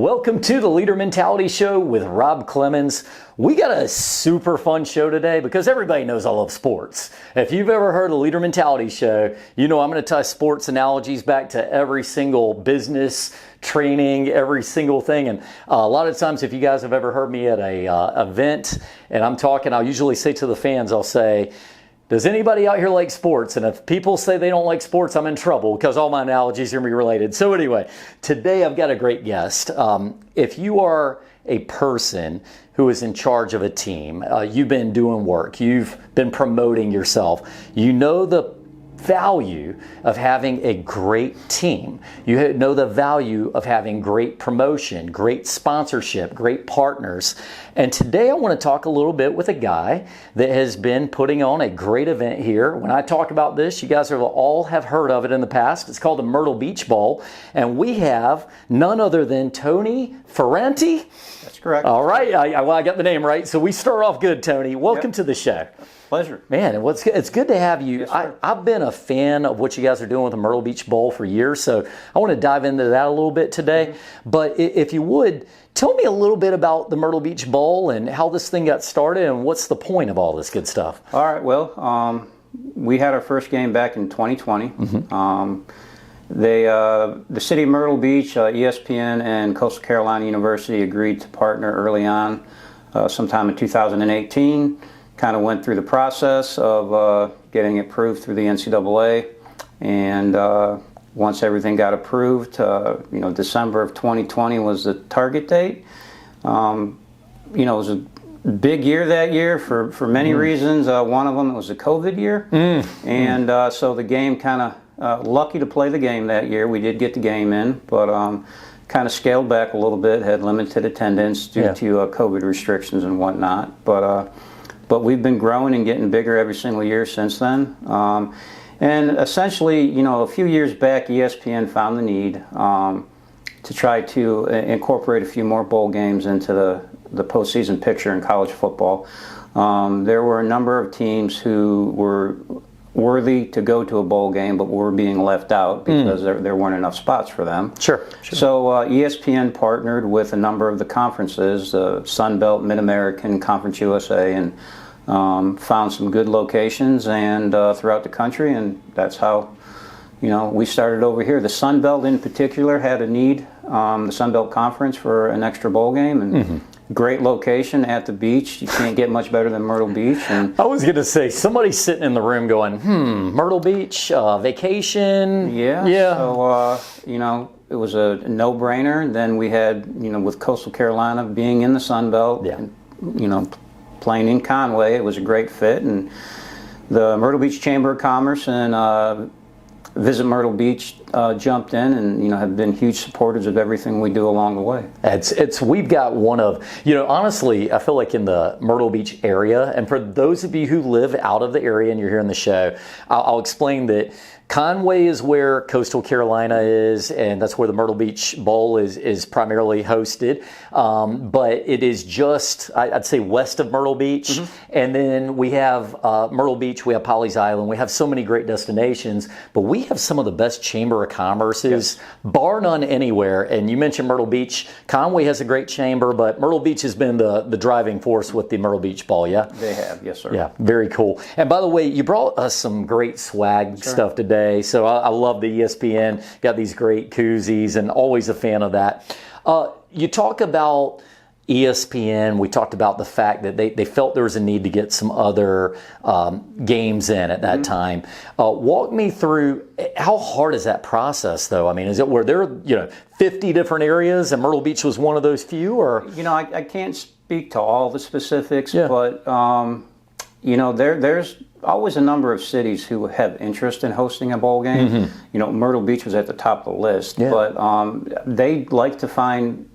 Welcome to the Leader Mentality Show with Rob Clemens. We got a super fun show today because everybody knows I love sports. If you've ever heard of the Leader Mentality Show, you know I'm going to tie sports analogies back to every single business, training, every single thing. And a lot of times if you guys have ever heard me at a event and I'm talking, I'll usually say to the fans, I'll say, does anybody out here like sports? And if people say they don't like sports, I'm in trouble because all my analogies are going to be related. So anyway, today I've got a great guest. If you are a person who is in charge of a team, you've been doing work, you've been promoting yourself, you know the value of having a great team. You know the value of having great promotion, great sponsorship, great partners. And today I want to talk a little bit with a guy that has been putting on a great event here. When I talk about this, you guys all have heard of it in the past. It's called the Myrtle Beach Bowl. And we have none other than Tony Ferrante. That's correct. All right. I got the name right. So we start off good, Tony. Welcome to the show. Pleasure. Man, it's good to have you. Yes, I've been a fan of what you guys are doing with the Myrtle Beach Bowl for years, so I want to dive into that a little bit today. But if you would, tell me a little bit about the Myrtle Beach Bowl and how this thing got started and what's the point of all this good stuff. All right, well, we had our first game back in 2020. The city of Myrtle Beach, ESPN, and Coastal Carolina University agreed to partner early on, sometime in 2018. Kind of went through the process of getting it approved through the NCAA, and once everything got approved, December of 2020 was the target date. It was a big year that year for many reasons. One of them was a COVID year, and so the game kind of lucky to play the game that year. We did get the game in, but kind of scaled back a little bit, had limited attendance due to COVID restrictions and whatnot, but we've been growing and getting bigger every single year since then. And essentially, a few years back, ESPN found the need to try to incorporate a few more bowl games into the postseason picture in college football. There were a number of teams who were worthy to go to a bowl game, but were being left out because there weren't enough spots for them. Sure. So ESPN partnered with a number of the conferences, Sun Belt, Mid-American, Conference USA, and found some good locations and throughout the country, and that's how we started over here. The Sun Belt in particular had a need, the Sun Belt Conference, for an extra bowl game, and great location at the beach. You can't get much better than Myrtle Beach. And I was going to say, somebody's sitting in the room going, Myrtle Beach, vacation. Yeah. So, it was a no-brainer. Then we had, with Coastal Carolina being in the Sun Belt, and, playing in Conway, it was a great fit. And the Myrtle Beach Chamber of Commerce and Visit Myrtle Beach jumped in and have been huge supporters of everything we do along the way. We've got one of, honestly, I feel like in the Myrtle Beach area, and for those of you who live out of the area and you're hearing the show, I'll explain that Conway is where Coastal Carolina is, and that's where the Myrtle Beach Bowl is primarily hosted. But it is just, I'd say, west of Myrtle Beach. And then we have Myrtle Beach, we have Pawleys Island, we have so many great destinations, but we have some of the best Chamber of Commerces, bar none anywhere. And you mentioned Myrtle Beach. Conway has a great chamber, but Myrtle Beach has been the driving force with the Myrtle Beach Bowl, yeah? They have, yes, sir. Yeah, very cool. And by the way, you brought us some great swag stuff today. So I love the ESPN, got these great koozies, and always a fan of that. You talk about ESPN, we talked about the fact that they felt there was a need to get some other games in at that time. Walk me through, how hard is that process, though? I mean, is it where there are 50 different areas and Myrtle Beach was one of those few? Or I can't speak to all the specifics, but there's always a number of cities who have interest in hosting a bowl game. Myrtle Beach was at the top of the list, but they'd like to find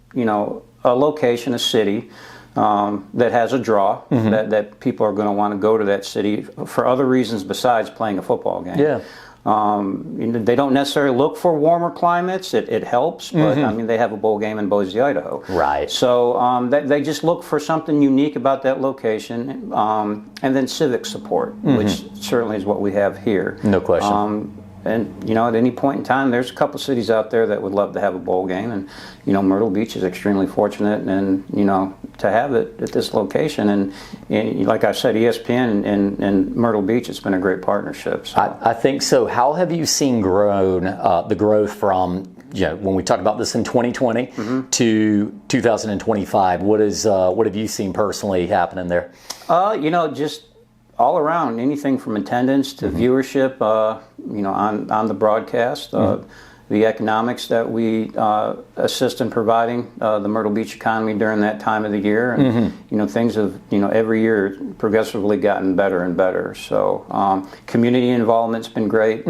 a location, a city that has a draw, that people are going to want to go to that city for other reasons besides playing a football game. They don't necessarily look for warmer climates. It helps, but I mean, they have a bowl game in Boise, Idaho. Right. So they just look for something unique about that location, and then civic support, which certainly is what we have here. No question. and at any point in time, there's a couple cities out there that would love to have a bowl game, and Myrtle Beach is extremely fortunate, and to have it at this location, and like I said, ESPN and Myrtle Beach, it's been a great partnership. So. I think so. How have you seen the growth from when we talk about this in 2020 to 2025? What have you seen personally happening there? Just all around, anything from attendance to viewership, on the broadcast, the economics that we assist in providing the Myrtle Beach economy during that time of the year, and things have every year progressively gotten better and better. So community involvement's been great.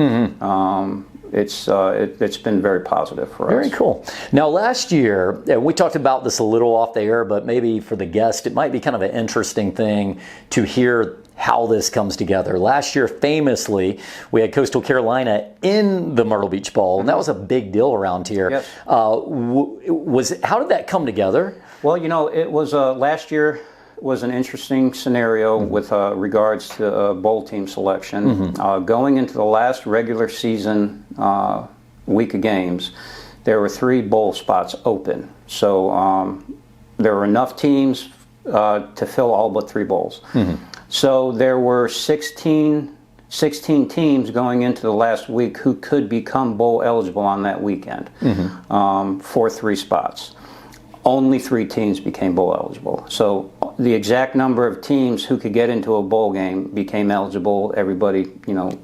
It's been very positive for us. Very cool. Now, last year, we talked about this a little off the air, but maybe for the guest, it might be kind of an interesting thing to hear how this comes together. Last year, famously, we had Coastal Carolina in the Myrtle Beach Bowl, and that was a big deal around here. Yes. How did that come together? Well, it was last year was an interesting scenario with regards to bowl team selection. Going into the last regular season week of games, there were 3 bowl spots open. So there were enough teams to fill all but 3 bowls. So there were 16 teams going into the last week who could become bowl eligible on that weekend for 3 spots. Only 3 teams became bowl eligible. So the exact number of teams who could get into a bowl game became eligible. Everybody,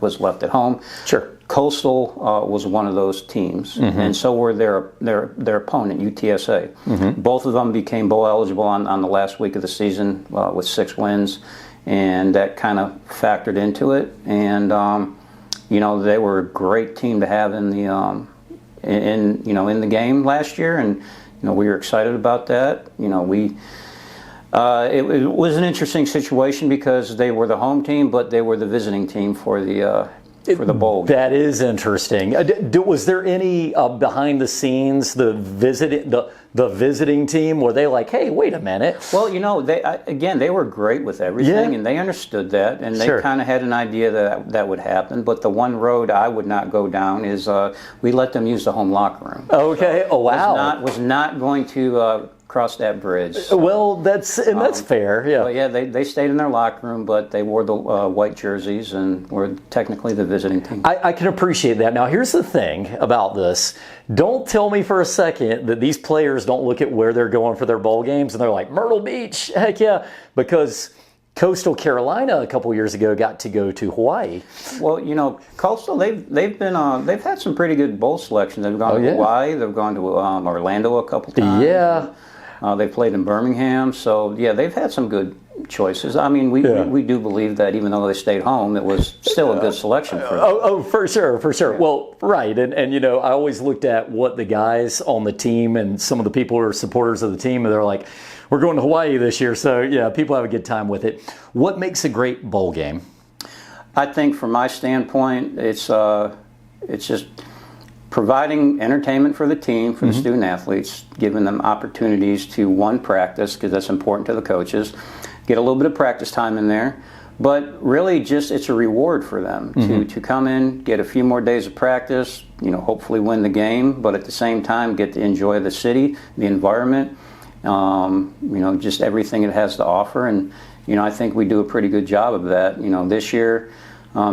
was left at home. Sure. Coastal was one of those teams, and so were their opponent, UTSA. Both of them became bowl eligible on the last week of the season with 6 wins, and that kind of factored into it. And they were a great team to have in the in the game last year, and we were excited about that. It was an interesting situation because they were the home team, but they were the visiting team for the bowl. That is interesting. Was there any behind the scenes, the visiting team, were they like, hey, wait a minute? Well, they were great with everything, and they understood that, and they kind of had an idea that would happen. But the one road I would not go down is we let them use the home locker room. Okay. Oh, wow. Was not going to cross that bridge. Well, that's fair. Yeah. But yeah, they stayed in their locker room, but they wore the white jerseys and were technically the visiting team. I can appreciate that. Now, here's the thing about this. Don't tell me for a second that these players don't look at where they're going for their bowl games and they're like, Myrtle Beach, heck yeah, because Coastal Carolina a couple years ago got to go to Hawaii. Well, Coastal they've had some pretty good bowl selections. They've gone to Hawaii. They've gone to Orlando a couple times. Yeah. They've played in Birmingham, so yeah, they've had some good choices. I mean, we do believe that even though they stayed home, it was still a good selection for them. Oh, for sure. Yeah. Well, right, and I always looked at what the guys on the team and some of the people who are supporters of the team, and they're like, we're going to Hawaii this year, so yeah, people have a good time with it. What makes a great bowl game? I think from my standpoint, it's just providing entertainment for the team, for the student athletes, giving them opportunities to, one, practice, because that's important to the coaches, get a little bit of practice time in there, but really just it's a reward for them to come in, get a few more days of practice, hopefully win the game, but at the same time get to enjoy the city, the environment, just everything it has to offer. And, I think we do a pretty good job of that. This year,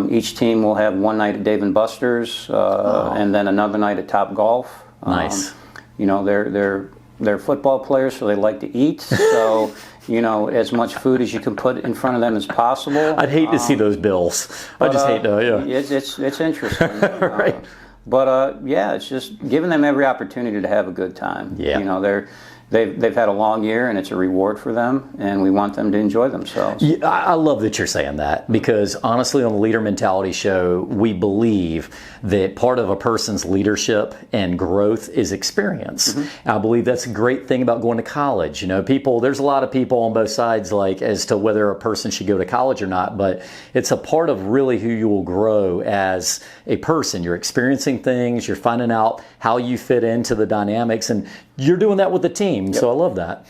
each team will have one night at Dave & Buster's and then another night at Top Golf. Nice. They're football players, so they like to eat. So, as much food as you can put in front of them as possible. I'd hate to see those bills. I just hate to, It's interesting. Right. It's just giving them every opportunity to have a good time. Yeah. They've had a long year, and it's a reward for them, and we want them to enjoy themselves. Yeah, I love that you're saying that, because honestly, on the Leader Mentality Show, we believe that part of a person's leadership and growth is experience. I believe that's a great thing about going to college. There's a lot of people on both sides as to whether a person should go to college or not, but it's a part of really who you will grow as a person. You're experiencing things, you're finding out how you fit into the dynamics, and you're doing that with the team. team. So I love that.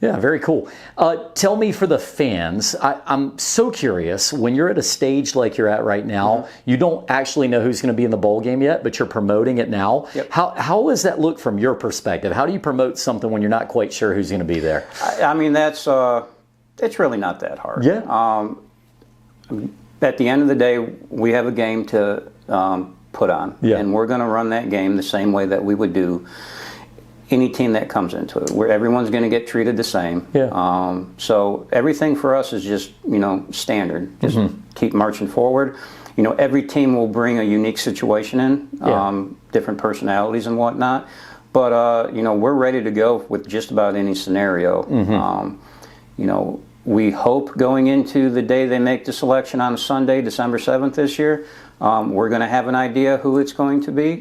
Yeah, very cool. Tell me, for the fans, I'm so curious, when you're at a stage like you're at right now, you don't actually know who's going to be in the bowl game yet, but you're promoting it now. How does that look from your perspective? How do you promote something when you're not quite sure who's going to be there? I mean, that's it's really not that hard. At the end of the day, we have a game to put on, and we're going to run that game the same way that we would do any team that comes into it, where everyone's going to get treated the same. So everything for us is just, standard. Just keep marching forward. Every team will bring a unique situation in, different personalities and whatnot. But, we're ready to go with just about any scenario. We hope going into the day they make the selection on Sunday, December 7th this year, we're going to have an idea who it's going to be,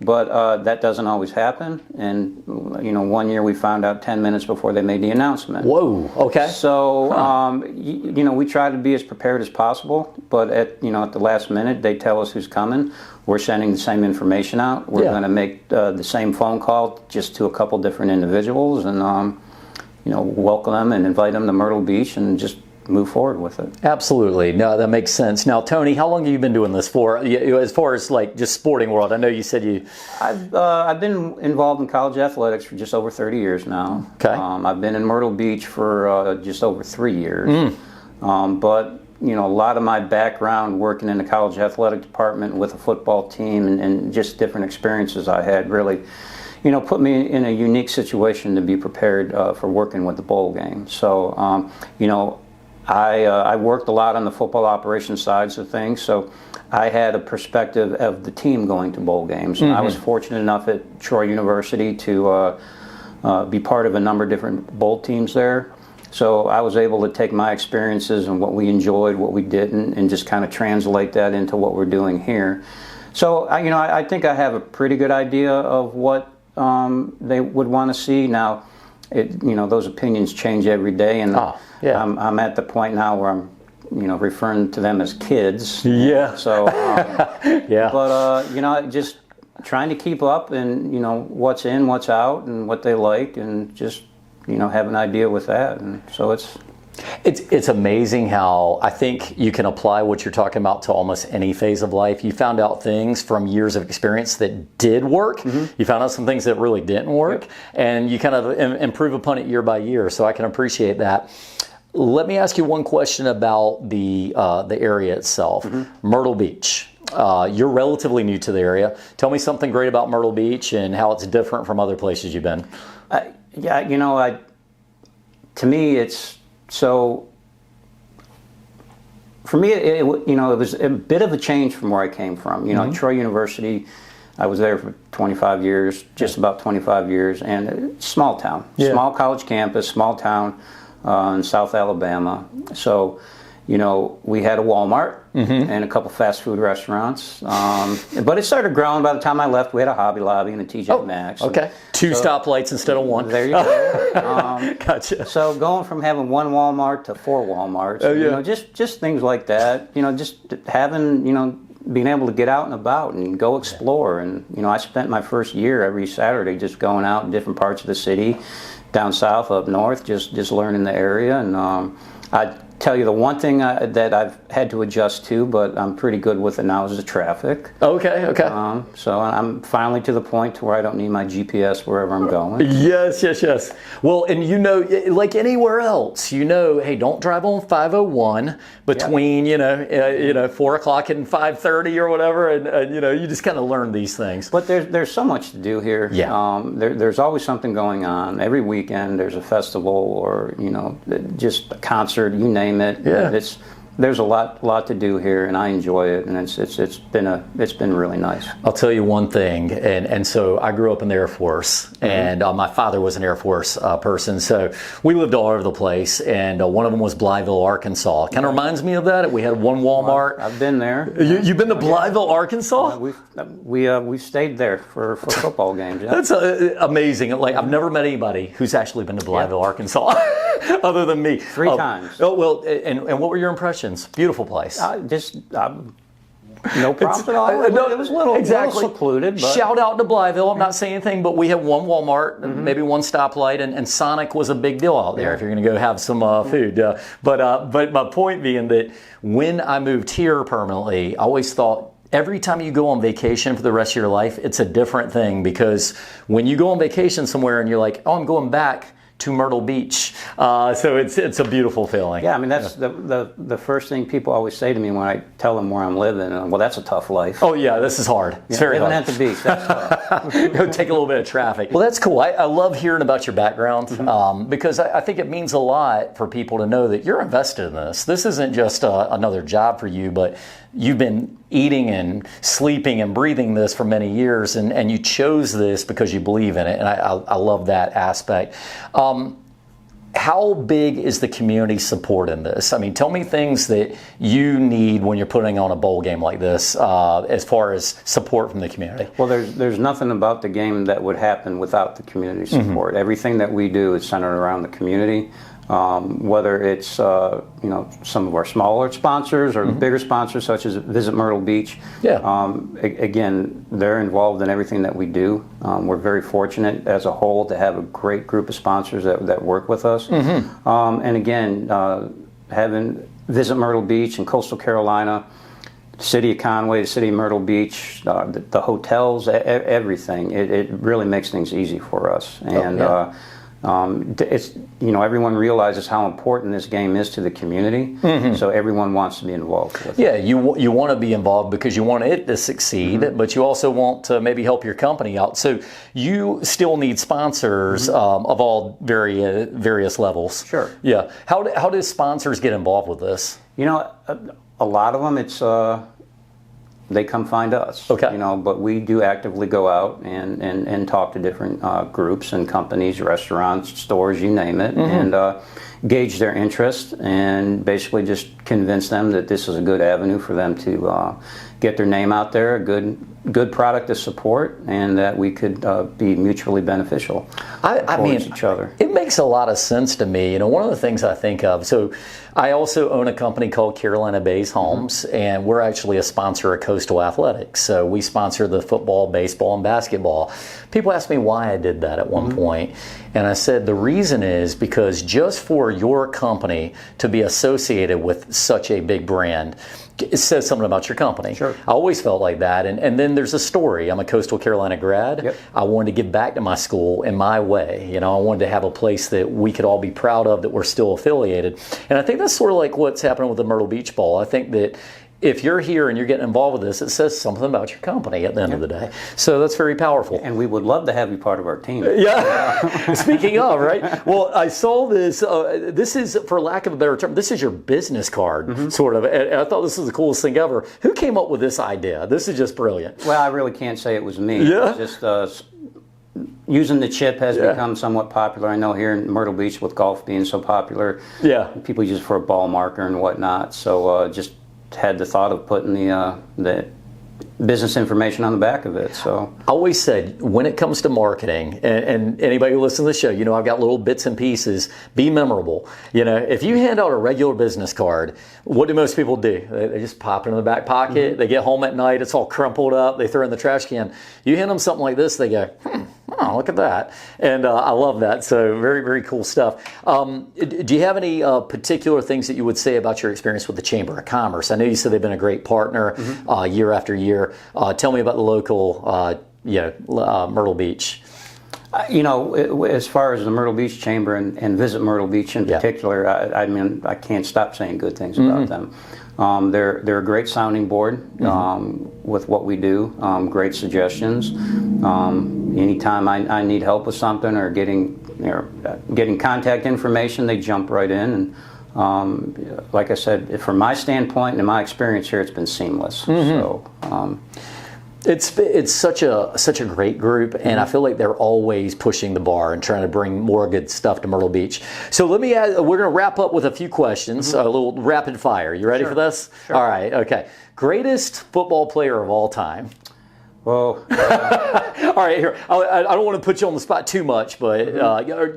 but that doesn't always happen. And, one year we found out 10 minutes before they made the announcement. Whoa, okay. So, we try to be as prepared as possible, but at the last minute, they tell us who's coming. We're sending the same information out. We're going to make the same phone call just to a couple different individuals and, welcome them and invite them to Myrtle Beach and just move forward with it. Absolutely. No, that makes sense. Now, Tony, how long have you been doing this for? As far as like just sporting world, I know you said you... I've been involved in college athletics for just over 30 years now. Okay. I've been in Myrtle Beach for just over 3 years. But, a lot of my background working in the college athletic department with a football team and just different experiences I had really put me in a unique situation to be prepared for working with the bowl game. So, I worked a lot on the football operations sides of things, so I had a perspective of the team going to bowl games. I was fortunate enough at Troy University to be part of a number of different bowl teams there. So I was able to take my experiences and what we enjoyed, what we didn't, and just kind of translate that into what we're doing here. So, I think I have a pretty good idea of what they would want to see. Now, those opinions change every day, and I'm at the point now where I'm, referring to them as kids. Yeah. So, but just trying to keep up and what's in, what's out, and what they like, and just have an idea with that, and so It's amazing how I think you can apply what you're talking about to almost any phase of life. You found out things from years of experience that did work. You found out some things that really didn't work, and you kind of improve upon it year by year. So I can appreciate that. Let me ask you one question about the area itself, Myrtle Beach. You're relatively new to the area. Tell me something great about Myrtle Beach and how it's different from other places you've been. To me, it's so. For me, it was a bit of a change from where I came from. Troy University, I was there for 25 years, just about 25 years, and small town, small college campus, small town in South Alabama. So, we had a Walmart and a couple fast food restaurants. But it started growing. By the time I left, we had a Hobby Lobby and a TJ Maxx. Okay. Two stoplights instead of one. There you go. Gotcha. So going from having one Walmart to 4 Walmarts, just things like that. Just having, being able to get out and about and go explore. And, I spent my first year every Saturday just going out in different parts of the city, down south, up north, just learning the area. And I tell you the one thing that I've had to adjust to, but I'm pretty good with it now, is the traffic. Okay. So I'm finally to the point to where I don't need my GPS wherever I'm going. Yes. Well, and like anywhere else, hey, don't drive on 501 between 4 o'clock and 5:30 or whatever, and you just kind of learn these things. But there's so much to do here. There's always something going on. Every weekend there's a festival or just a concert, you name it. There's a lot to do here, and I enjoy it, and it's been really nice. I'll tell you one thing, and so I grew up in the Air Force, and my father was an Air Force person, so we lived all over the place, and one of them was Blytheville, Arkansas. Kind of reminds me of that. We had one Walmart. I've been there. You've been to Blytheville, Arkansas? We've stayed there for football games. Yeah. That's amazing. Like, I've never met anybody who's actually been to Blytheville, Arkansas, other than me. 3 times. Oh well, and what were your impressions? Beautiful place. No problems at all. It was a little secluded. But. Shout out to Blytheville. I'm not saying anything, but we have one Walmart, maybe one stoplight, and Sonic was a big deal out there if you're going to go have some food. But my point being that when I moved here permanently, I always thought every time you go on vacation for the rest of your life, it's a different thing, because when you go on vacation somewhere and you're like, oh, I'm going back to Myrtle Beach. So it's a beautiful feeling. Yeah, I mean, that's the first thing people always say to me when I tell them where I'm living. Well, that's a tough life. Oh, yeah, this is hard. It's very hard. Living at the beach, that's tough. Take a little bit of traffic. Well, that's cool. I love hearing about your background because I think it means a lot for people to know that you're invested in this. This isn't just another job for you, but you've been eating and sleeping and breathing this for many years, and you chose this because you believe in it, and I love that aspect. How big is the community support in this? I mean, tell me things that you need when you're putting on a bowl game like this as far as support from the community. Well, there's nothing about the game that would happen without the community support. Everything that we do is centered around the community. Whether it's some of our smaller sponsors or bigger sponsors such as Visit Myrtle Beach. Yeah. Again, they're involved in everything that we do. We're very fortunate as a whole to have a great group of sponsors that work with us. And again, having Visit Myrtle Beach in coastal Carolina, the city of Conway, the city of Myrtle Beach, the hotels, everything. It really makes things easy for us. And it's everyone realizes how important this game is to the community, so everyone wants to be involved with it. Yeah, you want to be involved because you want it to succeed, but you also want to maybe help your company out. So you still need sponsors of all various levels. Sure. Yeah. How do sponsors get involved with this? A lot of them, it's they come find us. Okay. But we do actively go out and talk to different groups and companies, restaurants, stores, you name it, and gauge their interest and basically just convince them that this is a good avenue for them to get their name out there, a good product to support, and that we could be mutually beneficial towards each other. It makes a lot of sense to me. One of the things I think of, so I also own a company called Carolina Bays Homes, and we're actually a sponsor of Coastal Athletics. So we sponsor the football, baseball, and basketball. People ask me why I did that at one point, and I said the reason is because just for your company to be associated with such a big brand, it says something about your company. Sure. I always felt like that. And then there's a story. I'm a Coastal Carolina grad. Yep. I wanted to give back to my school in my way. I wanted to have a place that we could all be proud of, that we're still affiliated. And I think that's sort of like what's happening with the Myrtle Beach Bowl. I think that if you're here and you're getting involved with this, it says something about your company at the end of the day. So that's very powerful. And we would love to have you part of our team. Yeah. Speaking of, right? Well, I saw this. This is, for lack of a better term, this is your business card, sort of. And I thought this was the coolest thing ever. Who came up with this idea? This is just brilliant. Well, I really can't say it was me. Yeah. It's just using the chip has become somewhat popular. I know here in Myrtle Beach with golf being so popular, people use it for a ball marker and whatnot. So just had the thought of putting the business information on the back of it. So I always said, when it comes to marketing, and anybody who listens to the show, I've got little bits and pieces, be memorable. If you hand out a regular business card, what do most people do? They just pop it in the back pocket. They get home at night, it's all crumpled up, they throw it in the trash can. You hand them something like this, they go, oh, look at that. And I love that. So very, very cool stuff. Do you have any particular things that you would say about your experience with the Chamber of Commerce? I know you said they've been a great partner year after year. Tell me about the local Myrtle Beach. As far as the Myrtle Beach Chamber and Visit Myrtle Beach in particular, I can't stop saying good things about them. They're a great sounding board with what we do, great suggestions. Anytime I need help with something or getting contact information, they jump right in. And like I said, from my standpoint and in my experience here, it's been seamless. So. It's such a great group, and I feel like they're always pushing the bar and trying to bring more good stuff to Myrtle Beach. So let me add, we're going to wrap up with a few questions, a little rapid fire. You ready for this? Sure. All right, okay. Greatest football player of all time? Well, all right, here. I don't want to put you on the spot too much, but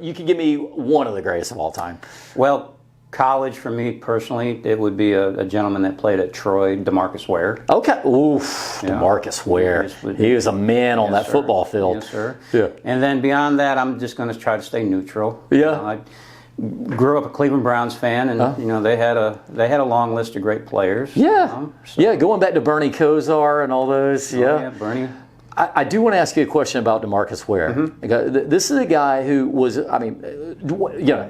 you can give me one of the greatest of all time. Well, college, for me personally, it would be a gentleman that played at Troy, DeMarcus Ware. Okay. Oof, Yeah. DeMarcus Ware. He was a man on that sir. football field. Yes, sir. Yeah. And then beyond that, I'm just going to try to stay neutral. Yeah. I grew up a Cleveland Browns fan, and you know they had a long list of great players. Yeah. Yeah, going back to Bernie Kosar and all those. Yeah, Bernie. I do want to ask you a question about DeMarcus Ware. This is a guy who was, I mean,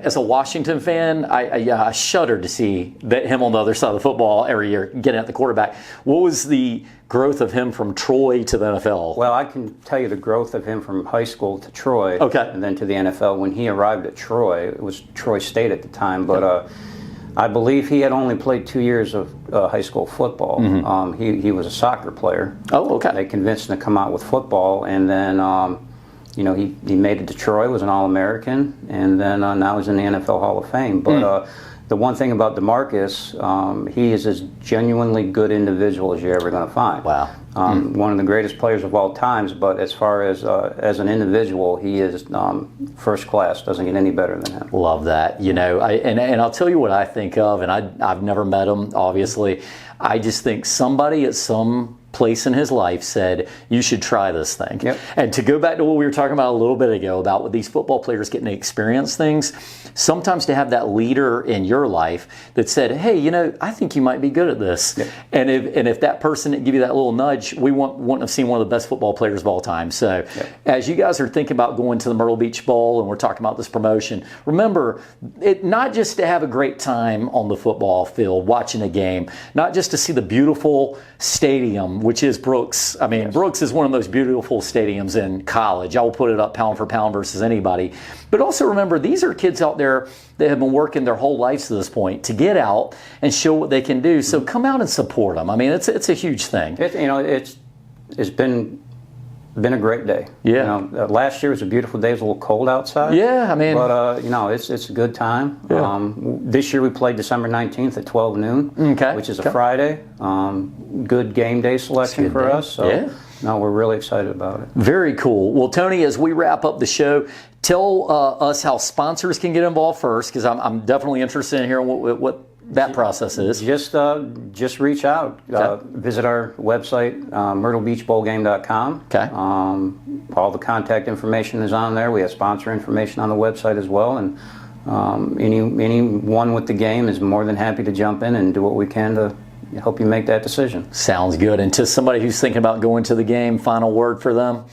as a Washington fan, I shudder to see him on the other side of the football every year getting at the quarterback. What was the growth of him from Troy to the NFL? Well, I can tell you the growth of him from high school to Troy, Okay. and then to the NFL. When he arrived at Troy, it was Troy State at the time, but I believe he had only played 2 years of high school football. He was a soccer player. Oh, okay. They convinced him to come out with football, and then he made it to Troy, was an All-American, and then now he's in the NFL Hall of Fame. But the one thing about DeMarcus, he is as genuinely good individual as you're ever going to find. Wow. One of the greatest players of all times, but as far as an individual, he is first class. Doesn't get any better than him. Love that. And I'll tell you what I think of, and I've never met him, obviously. I just think somebody at some place in his life said, you should try this thing. Yep. And to go back to what we were talking about a little bit ago about with these football players getting to experience things, sometimes to have that leader in your life that said, hey, I think you might be good at this. Yep. And if that person didn't give you that little nudge, we wouldn't have seen one of the best football players of all time. So as you guys are thinking about going to the Myrtle Beach Bowl and we're talking about this promotion, remember, not just to have a great time on the football field watching a game, not just to see the beautiful stadium, which is Brooks. I mean, Brooks is one of the most beautiful stadiums in college. I will put it up pound for pound versus anybody. But also remember, these are kids out there that have been working their whole lives to this point to get out and show what they can do. So come out and support them. I mean, it's a huge thing. It's been a great day. Yeah. Last year was a beautiful day. It was a little cold outside. Yeah, I mean, but it's a good time. Yeah. This year we played December 19th at 12 noon, which is a Friday. Good game day selection for us. So no, we're really excited about it. Very cool. Well, Tony, as we wrap up the show, tell us how sponsors can get involved first, because I'm definitely interested in hearing what that process is. Just reach out. Visit our website, myrtlebeachbowlgame.com. Okay. All the contact information is on there. We have sponsor information on the website as well, and anyone with the game is more than happy to jump in and do what we can to help you make that decision. Sounds good. And to somebody who's thinking about going to the game, final word for them?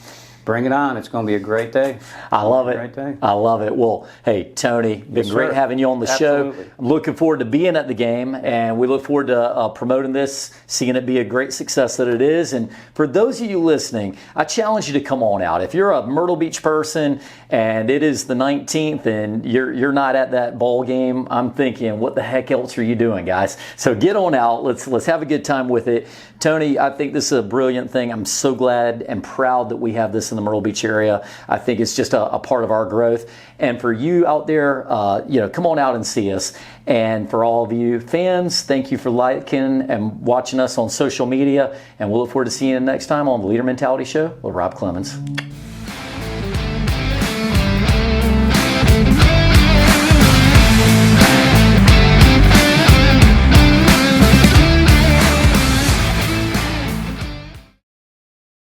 Bring it on. It's going to be a great day. I love it. Great day. I love it. Well, hey, Tony, been great having you on the show. I'm looking forward to being at the game, and we look forward to promoting this, seeing it be a great success that it is. And for those of you listening, I challenge you to come on out. If you're a Myrtle Beach person and it is the 19th and you're not at that bowl game, I'm thinking, what the heck else are you doing, guys? So get on out. Let's have a good time with it. Tony, I think this is a brilliant thing. I'm so glad and proud that we have this in the Myrtle Beach area. I think it's just a part of our growth. And for you out there, come on out and see us. And for all of you fans, thank you for liking and watching us on social media. And we'll look forward to seeing you next time on the Leader Mentality Show with Rob Clemens.